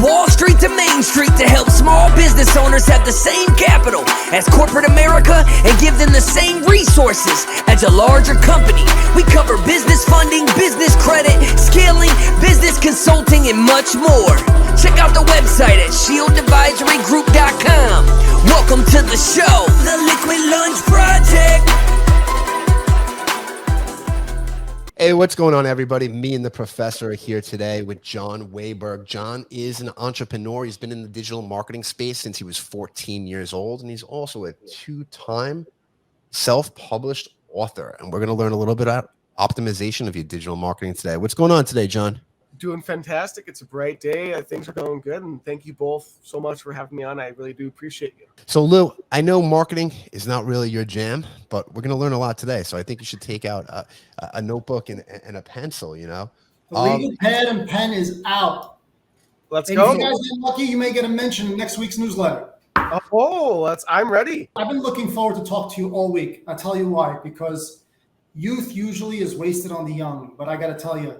Wall Street to Main Street to help small business owners have the same capital as corporate America and give them the same resources as a larger company. We cover business funding, business credit, scaling, business consulting, and much more. Check out the website at shieldadvisorygroup.com. Welcome to the show, The Liquid Lunch Project. Hey, what's going on, everybody? Me and the professor are here today with Jon Weberg. Jon is an entrepreneur. He's been in the digital marketing space since he was 14 years old, and he's also a two-time self-published author. And we're going to learn a little bit about optimization of your digital marketing today. What's going on today, Jon? Doing fantastic. It's a bright day. Things are going good, and thank you both so much for having me on. I really do appreciate you. So, Lou, I know marketing is not really your jam, but we're going to learn a lot today. So I think you should take out a notebook and a pencil, you know. The legal pad and pen is out. Let's and go. If you guys are lucky, you may get a mention in next week's newsletter. I'm ready. I've been looking forward to talk to you all week. I'll tell you why. Because youth usually is wasted on the young, but I got to tell you,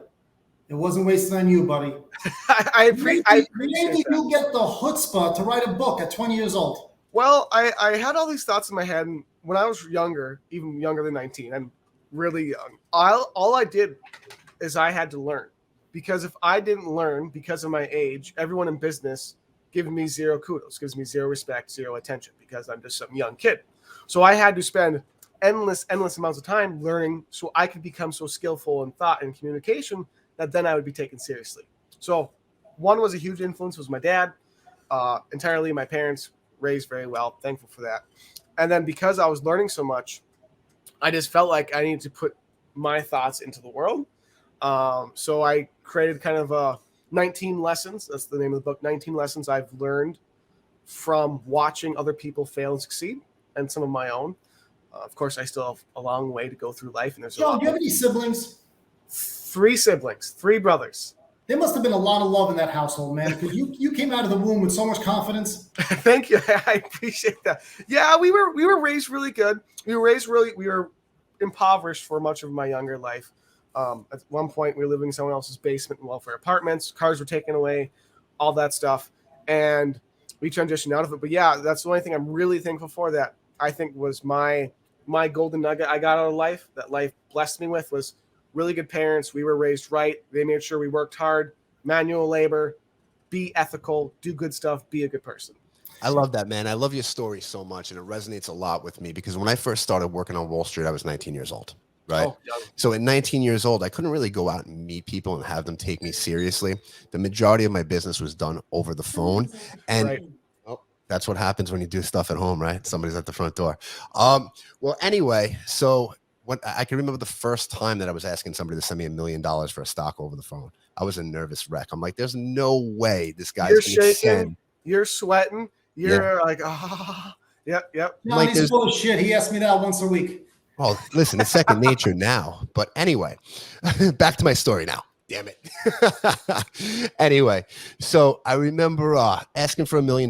it wasn't wasted on you, buddy. I appreciate Maybe you get the chutzpah to write a book at 20 years old. Well, I had all these thoughts in my head, and when I was younger, even younger than 19, I'm really young. All I did is I had to learn. Because if I didn't learn because of my age, everyone in business giving me zero kudos, gives me zero respect, zero attention, because I'm just some young kid. So I had to spend endless amounts of time learning so I could become so skillful in thought and communication that then I would be taken seriously. So one was a huge influence was my dad. Entirely my parents raised very well. Thankful for that. And then because I was learning so much, I just felt like I needed to put my thoughts into the world. So I created kind of 19 lessons. That's the name of the book. 19 lessons I've learned from watching other people fail and succeed, and some of my own. Of course, I still have a long way to go through life. And there's Jon, do you have any siblings? 3 siblings, 3 brothers. There must have been a lot of love in that household, man, because you came out of the womb with so much confidence. Thank you. I appreciate that. Yeah, we were raised really good. We were impoverished for much of my younger life. At one point, we were living in someone else's basement in welfare apartments. Cars were taken away, all that stuff. And we transitioned out of it. But yeah, that's the only thing I'm really thankful for that I think was my golden nugget I got out of life, that life blessed me with, was really good parents. We were raised right. They made sure we worked hard, manual labor, be ethical, do good stuff, be a good person. I love that, man. I love your story so much, and it resonates a lot with me because when I first started working on Wall Street, I was 19 years old, right? So at 19 years old, I couldn't really go out and meet people and have them take me seriously. The majority of my business was done over the phone, and that's what happens when you do stuff at home, right? Somebody's at the front door. Well, anyway, so when I can remember the first time that I was asking somebody to send me $1 million for a stock over the phone. I was a nervous wreck. I'm like, there's no way this guy's going to send. You're sweating. You're like, yep. No, like he's full of shit. He asks me that once a week. Oh, listen, it's second nature now. But anyway, back to my story now. Damn it. Anyway, so I remember asking for $1 million.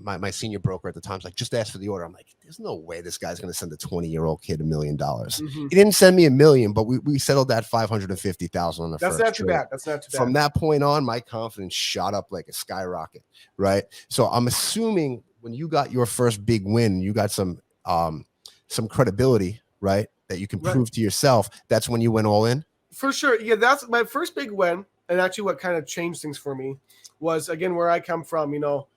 My senior broker at the time was like, just ask for the order. I'm like, there's no way this guy's going to send a 20-year-old kid $1 million. Mm-hmm. He didn't send me $1 million, but we settled that $550,000 on the first. That's not too bad. That's not too bad. From that point on, my confidence shot up like a skyrocket, right? So I'm assuming when you got your first big win, you got some credibility, right? That you can prove to yourself. That's when you went all in. For sure. Yeah, that's my first big win. And actually what kind of changed things for me was, again, where I come from, you know,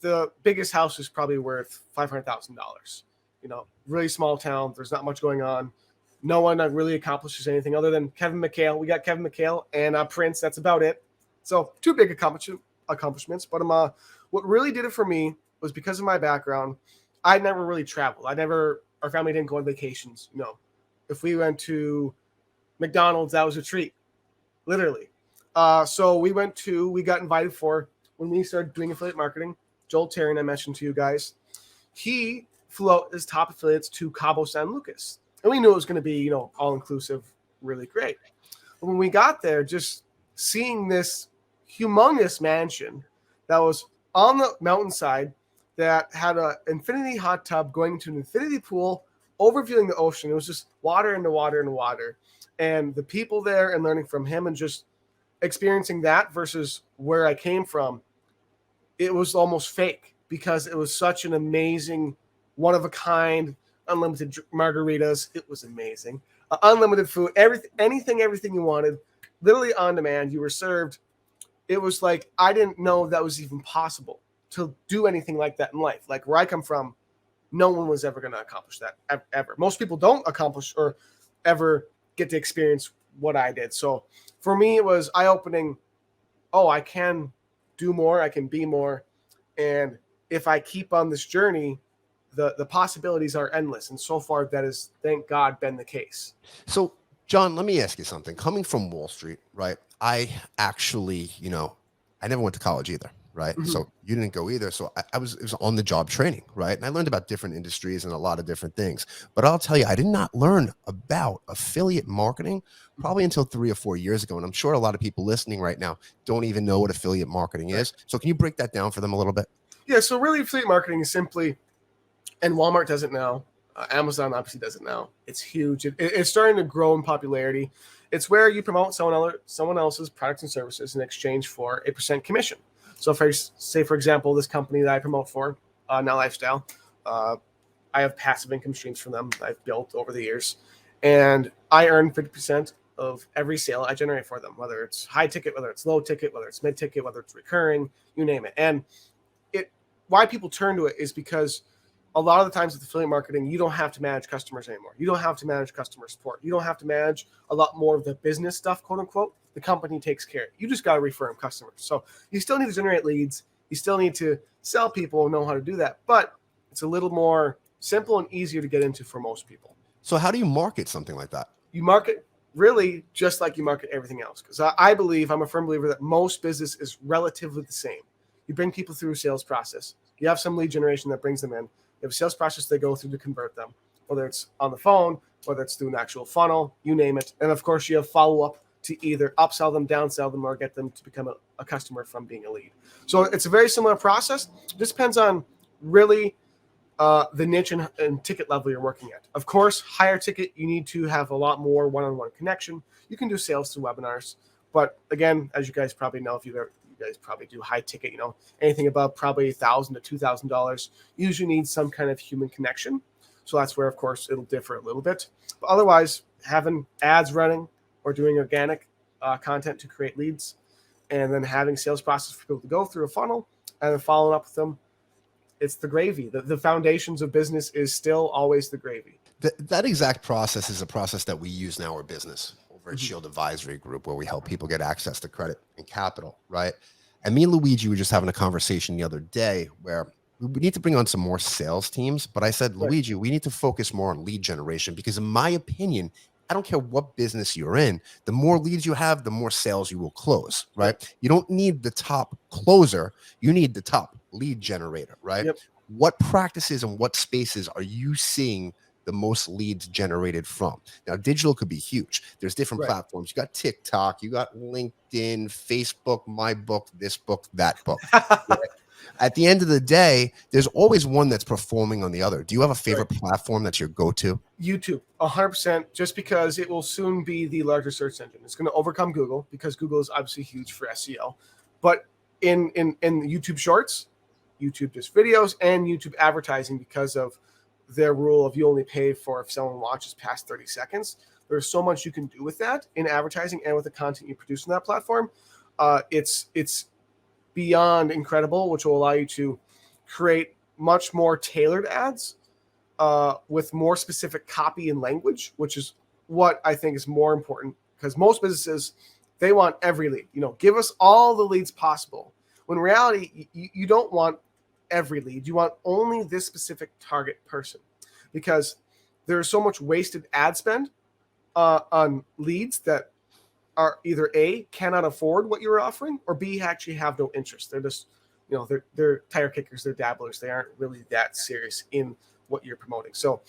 the biggest house is probably worth $500,000. You know, really small town. There's not much going on. No one really accomplishes anything other than Kevin McHale. We got Kevin McHale and Prince. That's about it. So 2 big accomplishments. But what really did it for me was because of my background. I never really traveled. Our family didn't go on vacations. You know, if we went to McDonald's, that was a treat, literally. So we got invited for, when we started doing affiliate marketing, Joel Terry, I mentioned to you guys, he flew out his top affiliates to Cabo San Lucas. And we knew it was going to be, you know, all-inclusive, really great. But when we got there, just seeing this humongous mansion that was on the mountainside that had an infinity hot tub going into an infinity pool, overviewing the ocean. It was just water into water into water. And the people there and learning from him and just experiencing that versus where I came from it was almost fake because it was such an amazing, one of a kind, unlimited margaritas. It was amazing. Unlimited food, everything you wanted, literally on demand. You were served. It was like, I didn't know that was even possible to do anything like that in life. Like where I come from, no one was ever going to accomplish that ever. Most people don't accomplish or ever get to experience what I did. So for me, it was eye-opening. Oh, I can do more. I can be more. And if I keep on this journey, the possibilities are endless. And so far, that has, thank God, been the case. So, Jon, let me ask you something. Coming from Wall Street, right? I actually, I never went to college either, right? Mm-hmm. So you didn't go either. So it was on the job training, right? And I learned about different industries and a lot of different things. But I'll tell you, I did not learn about affiliate marketing probably until 3 or 4 years ago. And I'm sure a lot of people listening right now don't even know what affiliate marketing is. So can you break that down for them a little bit? Yeah. So really, affiliate marketing is simply, and Walmart does it now. Amazon obviously does it now. It's huge. It's starting to grow in popularity. It's where you promote someone else's products and services in exchange for a % commission. So if I say, for example, this company that I promote for, Now Lifestyle, I have passive income streams from them I've built over the years. And I earn 50% of every sale I generate for them, whether it's high ticket, whether it's low ticket, whether it's mid ticket, whether it's recurring, you name it. And why people turn to it is because a lot of the times with affiliate marketing, you don't have to manage customers anymore. You don't have to manage customer support. You don't have to manage a lot more of the business stuff, quote unquote. The company takes care of it. You just got to refer them customers. So you still need to generate leads. You still need to sell people and know how to do that. But it's a little more simple and easier to get into for most people. So how do you market something like that? You market really just like you market everything else. Because I believe, I'm a firm believer that most business is relatively the same. You bring people through a sales process. You have some lead generation that brings them in. You have a sales process they go through to convert them, whether it's on the phone, whether it's through an actual funnel, you name it. And of course, you have follow-up to either upsell them, downsell them, or get them to become a customer from being a lead. So it's a very similar process. It just depends on really the niche and ticket level you're working at. Of course, higher ticket, you need to have a lot more one-on-one connection. You can do sales through webinars. But again, as you guys probably know, if you guys probably do high ticket, anything above probably $1,000 to $2,000 usually needs some kind of human connection. So that's where, of course, it'll differ a little bit. But otherwise, having ads running or doing organic content to create leads, and then having sales process for people to go through a funnel and then following up with them, it's the gravy. The foundations of business is still always the gravy. That exact process is a process that we use in our business over at Shield Advisory Group, where we help people get access to credit and capital, right? And me and Luigi were just having a conversation the other day where we need to bring on some more sales teams. But I said, Luigi, we need to focus more on lead generation because in my opinion, I don't care what business you're in, the more leads you have, the more sales you will close, right? You don't need the top closer. You need the top lead generator, right? Yep. What practices and what spaces are you seeing the most leads generated from? Now, digital could be huge. There's different platforms. You got TikTok, you got LinkedIn, Facebook, my book, this book, that book. Right? At the end of the day, there's always one that's performing on the other. Do you have a favorite platform that's your go-to? YouTube, 100%, just because it will soon be the largest search engine. It's going to overcome Google because Google is obviously huge for SEO. But in YouTube Shorts, YouTube just videos, and YouTube advertising, because of their rule of you only pay for if someone watches past 30 seconds. There's so much you can do with that in advertising and with the content you produce on that platform. It's beyond incredible, which will allow you to create much more tailored ads with more specific copy and language, which is what I think is more important, because most businesses, they want every lead. Give us all the leads possible. When in reality, you don't want every lead. You want only this specific target person, because there's so much wasted ad spend on leads that are either A, cannot afford what you're offering, or B, actually have no interest. They're just, they're tire kickers, they're dabblers. They aren't really that serious in what you're promoting. So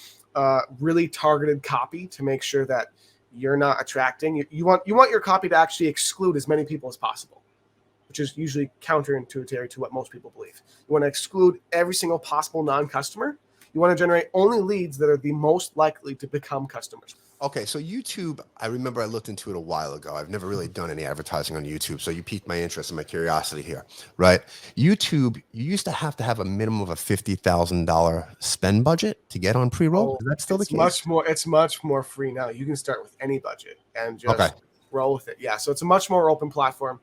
really targeted copy to make sure that you're not attracting. You want your copy to actually exclude as many people as possible, which is usually counterintuitive to what most people believe. You want to exclude every single possible non-customer. You want to generate only leads that are the most likely to become customers. Okay, so YouTube, I remember I looked into it a while ago. I've never really done any advertising on YouTube, so you piqued my interest and my curiosity here, right? YouTube, you used to have a minimum of a $50,000 spend budget to get on pre-roll. Oh, Is that still the case? it's much more free now. You can start with any budget and Okay. just roll with it. Yeah, so it's a much more open platform.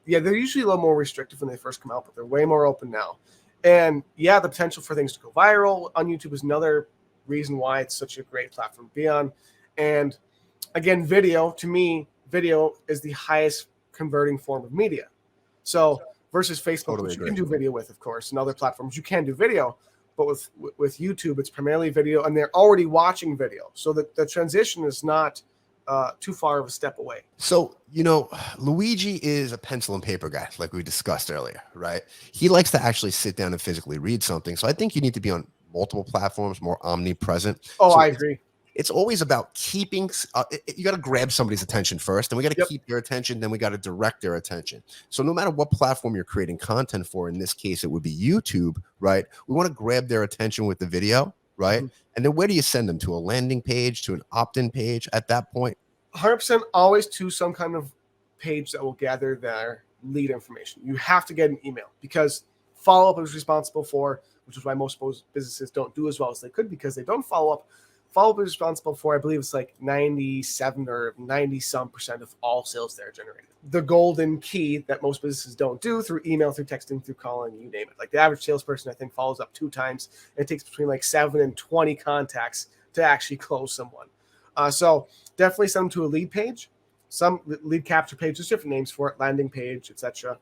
Yeah, they're usually a little more restrictive when they first come out, but they're way more open now. And yeah, the potential for things to go viral on YouTube is another reason why it's such a great platform to be on. And again, video, to me, video is the highest converting form of media. So versus Facebook, Totally which you agree. can do video with, of course, and other platforms, you can do video. But with YouTube, it's primarily video, and they're already watching video. So the transition is not too far of a step away. So, Luigi is a pencil and paper guy, like we discussed earlier, right? He likes to actually sit down and physically read something. So I think you need to be on multiple platforms, more omnipresent. Oh, So I agree. it's always about keeping, you got to grab somebody's attention first, and we got to keep their attention, then we got to direct their attention. So no matter what platform you're creating content for, in this case, it would be YouTube, right? We want to grab their attention with the video, right? Mm-hmm. And then where do you send them? To a landing page, to an opt-in page at that point? 100% always to some kind of page that will gather their lead information. You have to get an email because follow-up is responsible for, which is why most businesses don't do as well as they could because they don't follow up. Follow-up is responsible for, I believe it's like 97 or 90% of all sales that are generated. The golden key that most businesses don't do through email, through texting, through calling, you name it. Like the average salesperson, I think, follows up 2 times. And it takes between like 7 and 20 contacts to actually close someone. So definitely send them to a lead page, some lead capture page. There's different names for it, landing page, etc.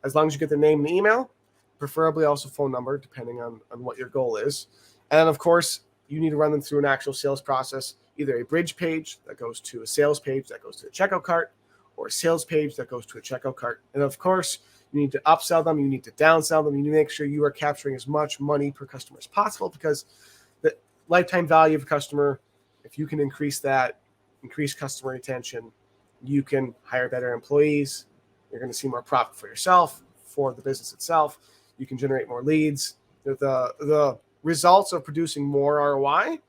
As long as you get the name and the email, preferably also phone number, depending on what your goal is. And then, of course, you need to run them through an actual sales process, either a bridge page that goes to a sales page that goes to a checkout cart, or a sales page that goes to a checkout cart. And of course, you need to upsell them, you need to downsell them, you need to make sure you are capturing as much money per customer as possible because the lifetime value of a customer, if you can increase that, increase customer retention, you can hire better employees. You're going to see more profit for yourself, for the business itself. You can generate more leads. The results of producing more ROI,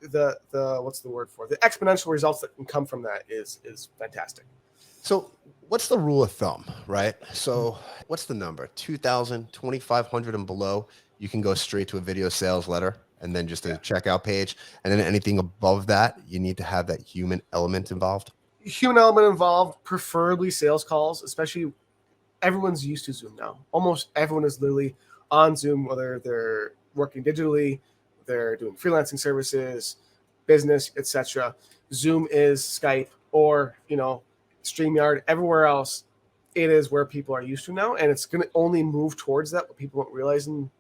the what's the word for it? The exponential results that can come from that is fantastic. So what's the rule of thumb, right? So what's the number? 2,000, 2,500 and below, you can go straight to a video sales letter and then just a checkout page. And then anything above that, you need to have that human element involved. Human element involved, preferably sales calls, especially everyone's used to Zoom now. Almost everyone is literally on Zoom, whether they're working digitally, they're doing freelancing services, business, etc. Zoom is Skype or, StreamYard, everywhere else. It is where people are used to now. And it's going to only move towards that. What people don't realize in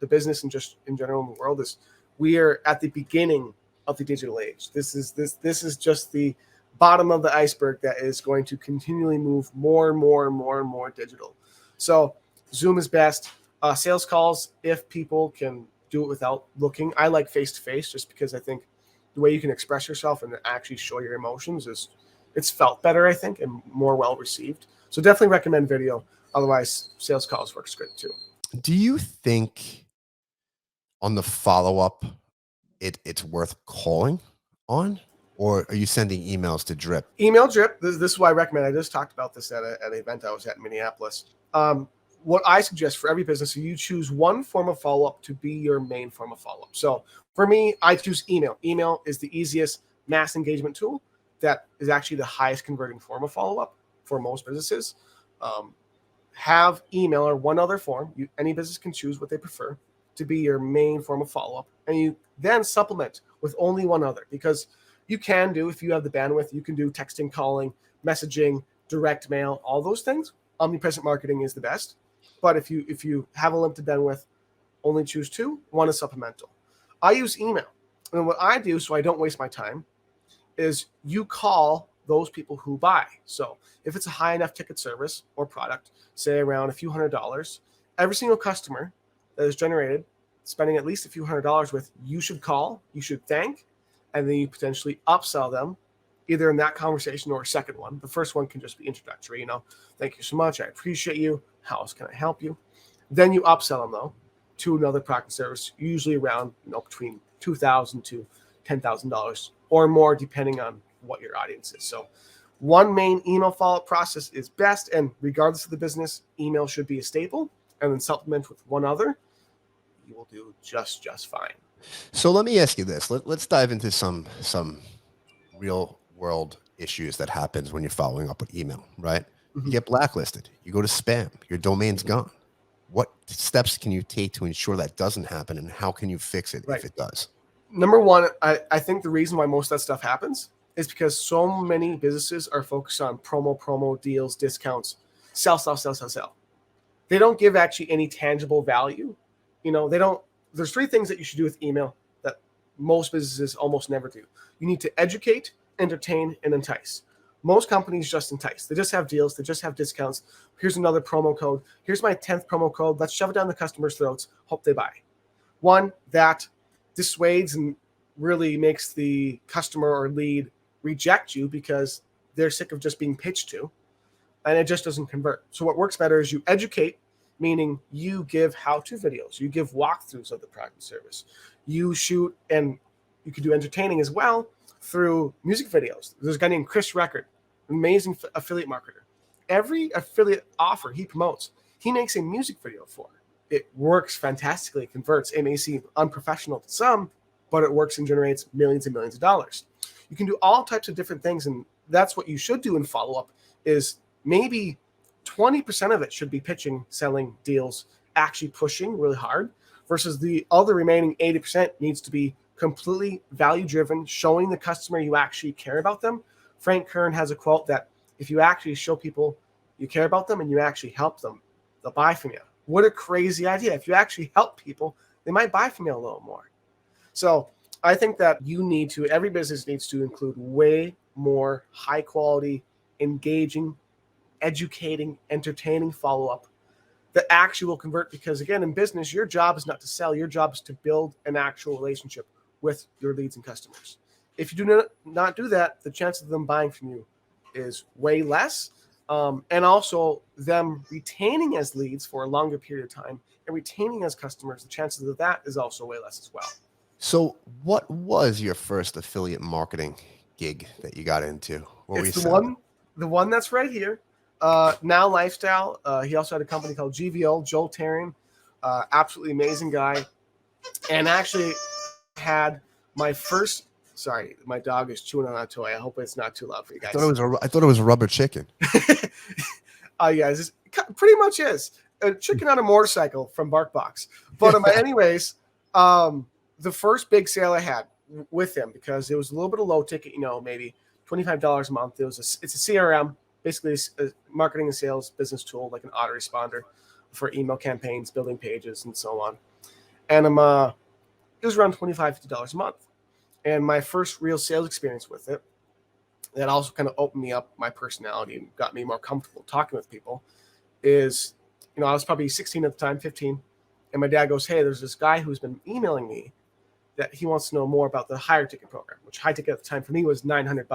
the business and just in general in the world is we are at the beginning of the digital age. This is just the bottom of the iceberg that is going to continually move more and more and more and more digital. So Zoom is best. Sales calls, if people can do it without looking. I like face-to-face just because I think the way you can express yourself and actually show your emotions it's felt better, I think, and more well-received. So definitely recommend video. Otherwise, sales calls works good too. Do you think on the follow-up, it's worth calling on? Or are you sending emails to drip? Email drip. This is what I recommend. I just talked about this at an event I was at in Minneapolis. What I suggest for every business, you choose one form of follow-up to be your main form of follow-up. So for me, I choose email. Email is the easiest mass engagement tool that is actually the highest converting form of follow-up for most businesses. Have email or one other form. Any business can choose what they prefer to be your main form of follow-up. And you then supplement with only one other because you can do, if you have the bandwidth, you can do texting, calling, messaging, direct mail, all those things. Omnipresent marketing is the best. But if you have a limited bandwidth, only choose 2. One is supplemental. I use email. And what I do so I don't waste my time is you call those people who buy. So if it's a high enough ticket service or product, say around a few $100s, every single customer that is generated spending at least a few $100s with, you should call, you should thank, and then you potentially upsell them either in that conversation or a second one. The first one can just be introductory, thank you so much, I appreciate you, how else can I help you? Then you upsell them though to another product and service, usually around between $2,000 to $10,000 or more, depending on what your audience is. So one main email follow-up process is best, and regardless of the business, email should be a staple, and then supplement with one other. You will do just fine. So let me ask you this. Let's dive into some real world issues that happens when you're following up with email, right? Mm-hmm. You get blacklisted. You go to spam. Your domain's gone. What steps can you take to ensure that doesn't happen, and how can you fix it if it does? Number one, I think the reason why most of that stuff happens is because so many businesses are focused on promo deals, discounts, sell. They don't give actually any tangible value. There's three things that you should do with email that most businesses almost never do. You need to educate, entertain, and entice. Most companies just entice. They just have deals. They just have discounts. Here's another promo code. Here's my 10th promo code. Let's shove it down the customer's throats. Hope they buy. One, that dissuades and really makes the customer or lead reject you because they're sick of just being pitched to, and it just doesn't convert. So what works better is you educate, meaning you give how-to videos, you give walkthroughs of the product and service, you shoot, and you can do entertaining as well through music videos. There's a guy named Chris Record, amazing affiliate marketer. Every affiliate offer he promotes, he makes a music video for. It works fantastically, it converts. It may seem unprofessional to some, but it works and generates millions and millions of dollars. You can do all types of different things, and that's what you should do in follow-up is maybe 20% of it should be pitching, selling deals, actually pushing really hard, versus the other remaining 80% needs to be completely value-driven, showing the customer you actually care about them. Frank Kern has a quote that if you actually show people you care about them and you actually help them, they'll buy from you. What a crazy idea. If you actually help people, they might buy from you a little more. So I think that every business needs to include way more high quality, engaging, educating, entertaining follow-up that actually will convert. Because again, in business, your job is not to sell. Your job is to build an actual relationship with your leads and customers. If you do not do that, the chance of them buying from you is way less. And also them retaining as leads for a longer period of time and retaining as customers, the chances of that is also way less as well. So what was your first affiliate marketing gig that you got into? It's the one that's right here. Now Lifestyle. He also had a company called GVO, Joel Tarian, absolutely amazing guy. And actually had my first, sorry, my dog is chewing on a toy. I hope it's not too loud for you guys. I thought it was a rubber chicken. Yeah, it pretty much is. A chicken on a motorcycle from BarkBox. But anyways, the first big sale I had with him, because it was a little bit of low ticket, maybe $25 a month. It's a CRM, basically a marketing and sales business tool, like an autoresponder for email campaigns, building pages, and so on. And it was around $25, $50 a month. And my first real sales experience with it, that also kind of opened me up my personality and got me more comfortable talking with people, is, I was probably 16 at the time, 15. And my dad goes, hey, there's this guy who's been emailing me that he wants to know more about the higher ticket program, which high ticket at the time for me was $900,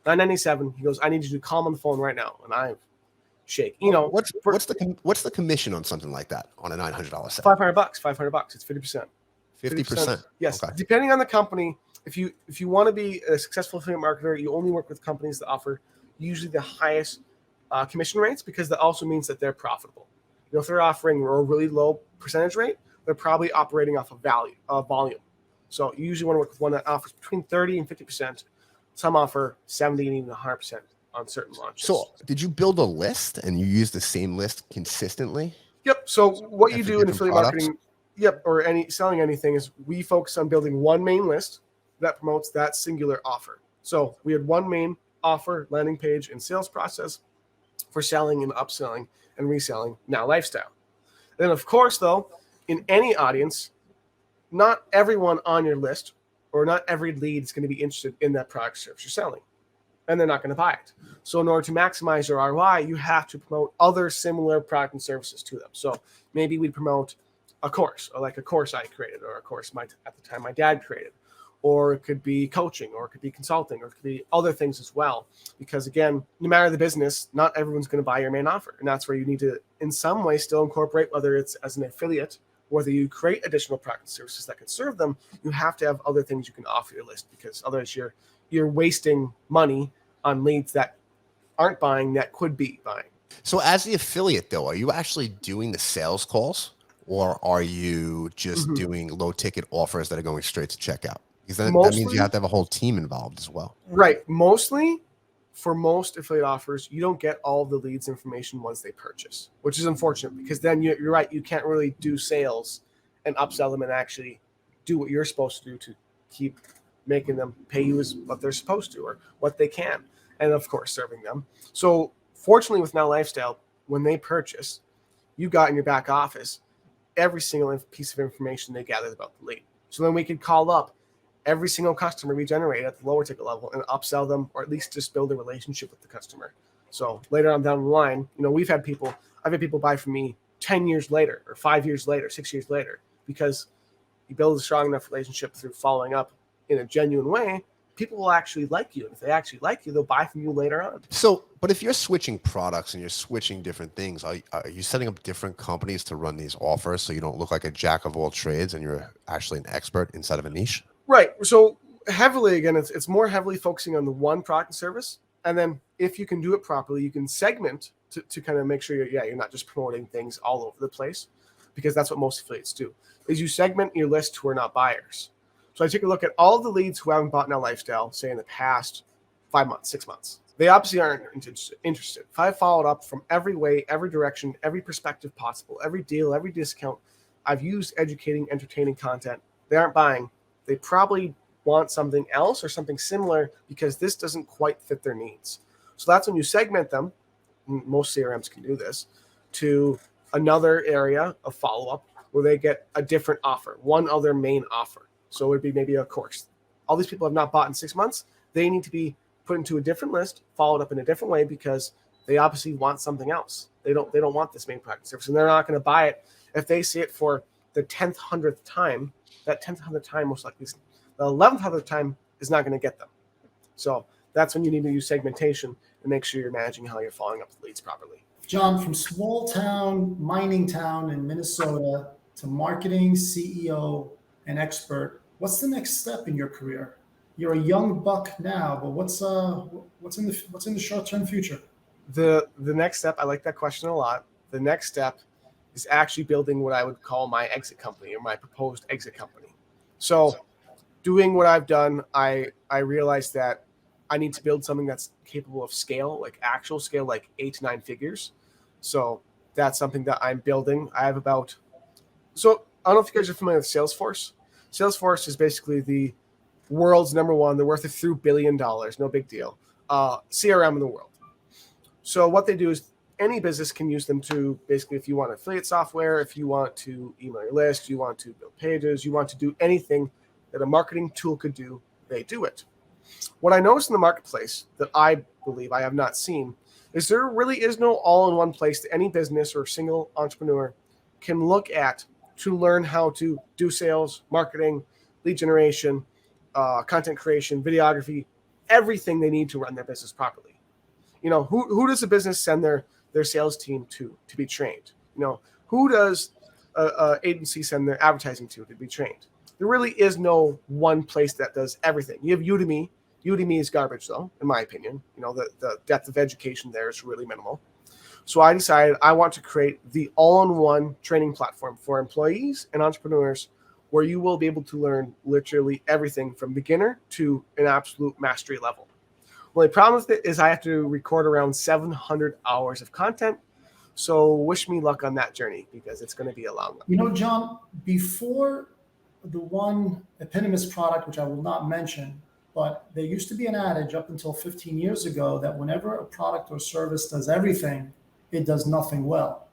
$997. He goes, I need you to call him on the phone right now. And I shake. What's the commission on something like that on a $900 sale? $500. It's 50%. 50%. Yes. Okay. Depending on the company, if you want to be a successful affiliate marketer, you only work with companies that offer usually the highest commission rates, because that also means that they're profitable. If they're offering a really low percentage rate, they're probably operating off of volume. So you usually want to work with one that offers between 30 and 50%. Some offer 70 and even 100% on certain launches. So did you build a list and you use the same list consistently? Yep. So what you do in affiliate marketing, or selling anything, is we focus on building one main list that promotes that singular offer. So we had one main offer, landing page, and sales process for selling and upselling and reselling Now Lifestyle. Then, of course, though, in any audience, not everyone on your list or not every lead is going to be interested in that product or service you're selling, and they're not going to buy it. So in order to maximize your ROI, you have to promote other similar product and services to them. So maybe we promote a course, or like a course I created, or a course at the time my dad created, or it could be coaching, or it could be consulting, or it could be other things as well. Because again, no matter the business, not everyone's going to buy your main offer. And that's where you need to, in some way, still incorporate, whether it's as an affiliate whether you create additional product and services that can serve them, you have to have other things you can offer your list, because otherwise you're wasting money on leads that aren't buying that could be buying. So as the affiliate though, are you actually doing the sales calls, or are you just doing low ticket offers that are going straight to checkout? Because that means you have to have a whole team involved as well. Right. Mostly, for most affiliate offers, you don't get all of the leads information once they purchase, which is unfortunate, because then you're right. You can't really do sales and upsell them and actually do what you're supposed to do to keep making them pay you as what they're supposed to or what they can. And of course, serving them. So fortunately with Now Lifestyle, when they purchase, you got in your back office every single piece of information they gathered about the lead. So then we could call up every single customer we generate at the lower ticket level and upsell them, or at least just build a relationship with the customer. So later on down the line, I've had people buy from me 10 years later, or 5 years later, 6 years later, because you build a strong enough relationship through following up in a genuine way. People will actually like you. And if they actually like you, they'll buy from you later on. So, but if you're switching products and you're switching different things, are you setting up different companies to run these offers so you don't look like a jack of all trades and you're actually an expert inside of a niche? Right. So heavily, again, it's more heavily focusing on the one product and service. And then if you can do it properly, you can segment to kind of make sure you're not just promoting things all over the place, because that's what most affiliates do, is you segment your list who are not buyers. So I take a look at all the leads who haven't bought Now Lifestyle, say in the past 5 months, 6 months. They obviously aren't interested. If I followed up from every way, every direction, every perspective possible, every deal, every discount, I've used educating, entertaining content, they aren't buying. They probably want something else or something similar, because this doesn't quite fit their needs. So that's when you segment them, most CRMs can do this, to another area of follow-up where they get a different offer, one other main offer. So it would be maybe a course. All these people have not bought in 6 months. They need to be put into a different list, followed up in a different way, because they obviously want something else. They don't want this main product service, and they're not going to buy it if they see it for the 10th, 100th time. That 10th, 100th time, most likely, the 11th, 100th time is not going to get them. So that's when you need to use segmentation and make sure you're managing how you're following up the leads properly. John, from small town, mining town in Minnesota to marketing, CEO, and expert, what's the next step in your career? You're a young buck now, but what's in the short-term future? The next step, I like that question a lot. The next step is actually building what I would call my exit company, or my proposed exit company. So doing what I've done, I realized that I need to build something that's capable of scale, like actual scale, like 8 to 9 figures. So that's something that I'm building. I have so I don't know if you guys are familiar with Salesforce. Salesforce is basically the world's number one. They're worth $3 billion. No big deal. CRM in the world. So what they do is any business can use them to basically, if you want affiliate software, if you want to email your list, you want to build pages, you want to do anything that a marketing tool could do, they do it. What I noticed in the marketplace that I believe I have not seen is there really is no all-in-one place that any business or single entrepreneur can look at to learn how to do sales, marketing, lead generation, content creation, videography, everything they need to run their business properly. Who does a business send their sales team to be trained? Who does a agency send their advertising to be trained? There really is no one place that does everything. You have Udemy. Udemy is garbage, though, in my opinion. The depth of education there is really minimal. So I decided I want to create the all-in-one training platform for employees and entrepreneurs, where you will be able to learn literally everything from beginner to an absolute mastery level. Well, the problem with it is I have to record around 700 hours of content. So wish me luck on that journey, because it's going to be a long one. John, before the one eponymous product, which I will not mention, but there used to be an adage up until 15 years ago that whenever a product or service does everything, it does nothing well.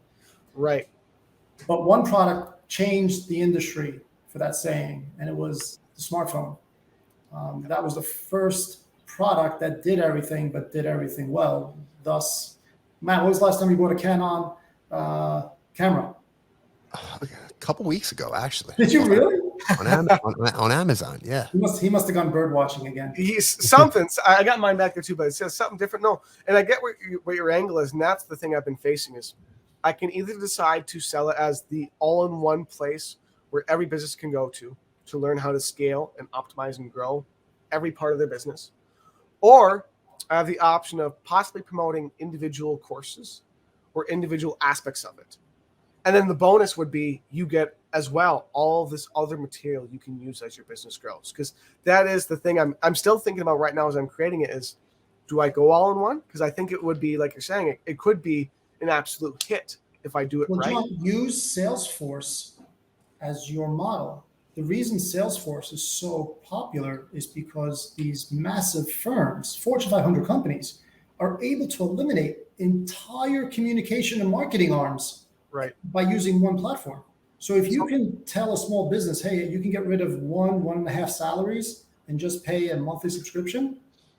Right. But one product changed the industry for that saying, and it was the smartphone. That was the first product that did everything, but did everything well. Thus, Matt, when was the last time you bought a Canon camera? A couple weeks ago, actually. Did you really? on Amazon, yeah. He must have gone bird watching again. He's something. I got mine back there too, but it says something different. No, and I get what your angle is, and that's the thing I've been facing is I can either decide to sell it as the all-in-one place where every business can go to learn how to scale and optimize and grow every part of their business. Or I have the option of possibly promoting individual courses or individual aspects of it. And then the bonus would be you get as well all this other material you can use as your business grows. Because that is the thing I'm still thinking about right now as I'm creating it is, do I go all in one? Because I think it would be, like you're saying, it could be an absolute hit if I do it right. John, use Salesforce as your model. The reason Salesforce is so popular is because these massive firms, Fortune 500 companies, are able to eliminate entire communication and marketing arms by using one platform. So if you can tell a small business, hey, you can get rid of 1.5 salaries and just pay a monthly subscription,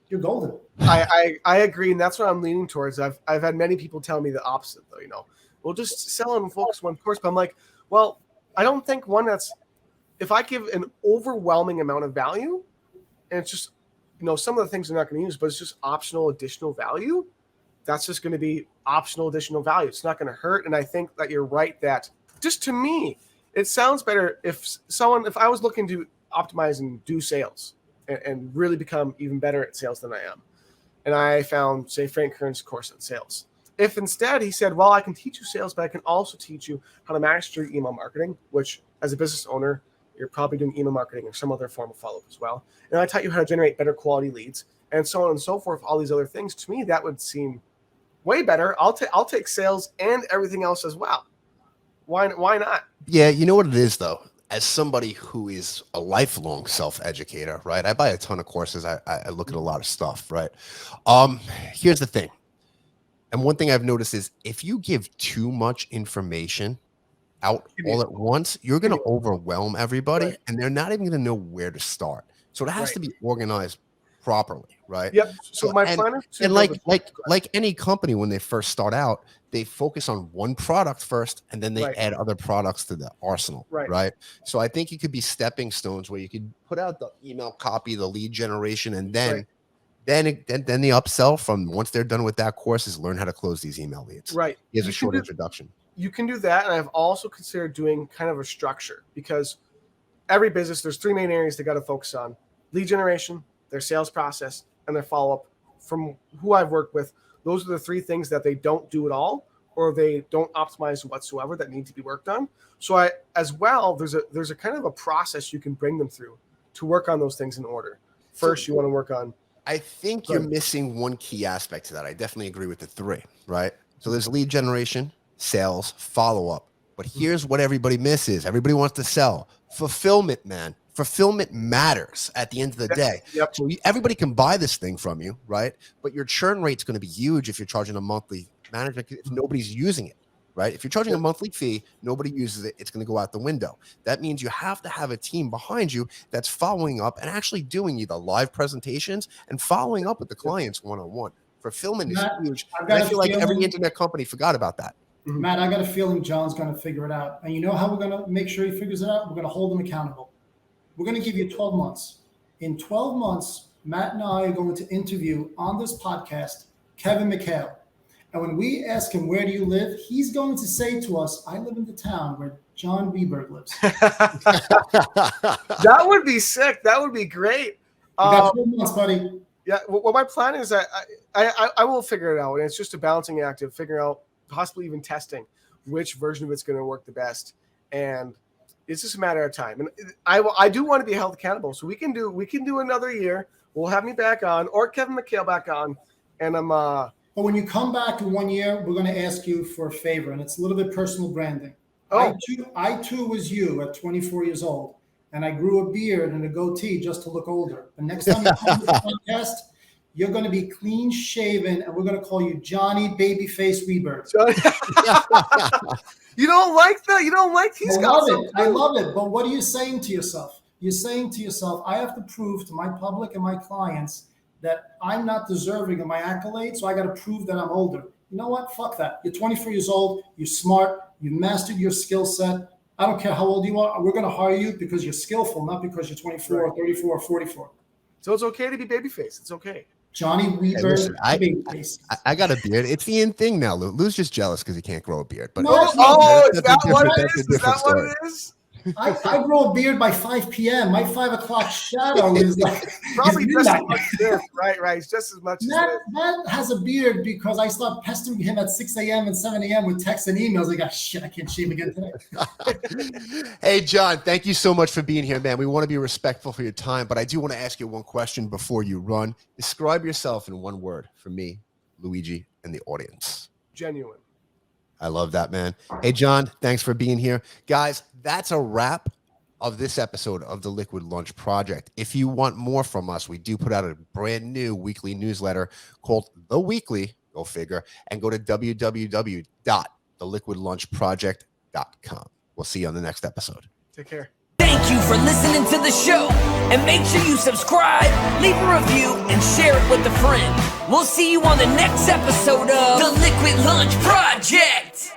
you're golden. I agree, and that's what I'm leaning towards. I've had many people tell me the opposite, though. We'll just sell and focus one course. But I'm like, well, I don't think if I give an overwhelming amount of value, and it's just, some of the things I'm not going to use, but it's just optional additional value, that's just going to be optional additional value. It's not going to hurt. And I think that you're right that just to me, it sounds better if I was looking to optimize and do sales and really become even better at sales than I am. And I found, say, Frank Kern's course on sales. If instead he said, well, I can teach you sales, but I can also teach you how to master your email marketing, which as a business owner, you're probably doing email marketing or some other form of follow-up as well. And I taught you how to generate better quality leads and so on and so forth, all these other things. To me, that would seem way better. I'll take sales and everything else as well. Why not? Yeah, you know what it is, though? As somebody who is a lifelong self-educator, right? I buy a ton of courses. I look at a lot of stuff, right? Here's the thing. And one thing I've noticed is if you give too much information out all at once, you're going to overwhelm everybody, and they're not even going to know where to start. So it has to be organized properly, right? Yep. So my plan is and like any company, when they first start out, they focus on one product first, and then they add other products to the arsenal, right? So I think it could be stepping stones where you could put out the email copy, the lead generation, and then the upsell from once they're done with that course is learn how to close these email leads. Right. Here's a short introduction. You can do that, and I've also considered doing kind of a structure because every business, there's 3 main areas they got to focus on: lead generation, their sales process, and their follow-up. From who I've worked with, those are the 3 things that they don't do at all, or they don't optimize whatsoever that need to be worked on. So there's a kind of a process you can bring them through to work on those things in order. First, you want to work on. I think you're missing one key aspect to that. I definitely agree with the 3, right? So there's lead generation, sales, follow-up. But here's what everybody misses. Everybody wants to sell. Fulfillment, man. Fulfillment matters at the end of the day. Yep. So everybody can buy this thing from you, right? But your churn rate's going to be huge if you're charging a monthly management, if nobody's using it, right? If you're charging a monthly fee, nobody uses it, it's going to go out the window. That means you have to have a team behind you that's following up and actually doing either live presentations and following up with the clients one-on-one. Fulfillment is huge. And I feel like every internet company forgot about that. Matt, I got a feeling John's going to figure it out. And you know how we're going to make sure he figures it out? We're going to hold him accountable. We're going to give you 12 months. In 12 months, Matt and I are going to interview on this podcast Kevin McHale. And when we ask him, where do you live? He's going to say to us, I live in the town where Jon Weberg lives. That would be sick. That would be great. You got 12 months, buddy. Yeah. Well, my plan is that I will figure it out. And it's just a balancing act of figuring out, possibly even testing which version of it's going to work the best. And it's just a matter of time. And I do want to be held accountable. So we can do another year. We'll have me back on, or Kevin McHale back on. And But when you come back in 1 year, we're going to ask you for a favor, and it's a little bit personal branding. Oh. I too was you at 24 years old, and I grew a beard and a goatee just to look older. The next time you come to the podcast, you're going to be clean shaven, and we're going to call you Johnny Babyface Weberg. You don't like that? You don't like these guys? I love it. But what are you saying to yourself? You're saying to yourself, I have to prove to my public and my clients that I'm not deserving of my accolades, so I got to prove that I'm older. You know what? Fuck that. You're 24 years old. You're smart. You mastered your skill set. I don't care how old you are. We're going to hire you because you're skillful, not because you're 24 or 34 or 44. So it's okay to be babyface. It's okay. Johnny Weberg. Hey, listen, I got a beard. It's the in thing now, Lou. Lou's just jealous because he can't grow a beard. But is that what it is? Is that what it is? I grow a beard by 5 p.m. My 5 o'clock shadow is like probably just as much as this. Right. It's just as much Matt has a beard because I start pestering him at 6 a.m. and 7 a.m. with texts and emails. Like, shit, I can't shave again today. Hey, John, thank you so much for being here, man. We want to be respectful for your time, but I do want to ask you one question before you run. Describe yourself in one word for me, Luigi, and the audience. Genuine. I love that, man. Hey, John, thanks for being here. Guys, that's a wrap of this episode of the Liquid Lunch Project. If you want more from us, we do put out a brand new weekly newsletter called The Weekly, go figure, and go to www.theliquidlunchproject.com. We'll see you on the next episode. Take care. Thank you for listening to the show. And make sure you subscribe, leave a review, and share it with a friend. We'll see you on the next episode of The Liquid Lunch Project.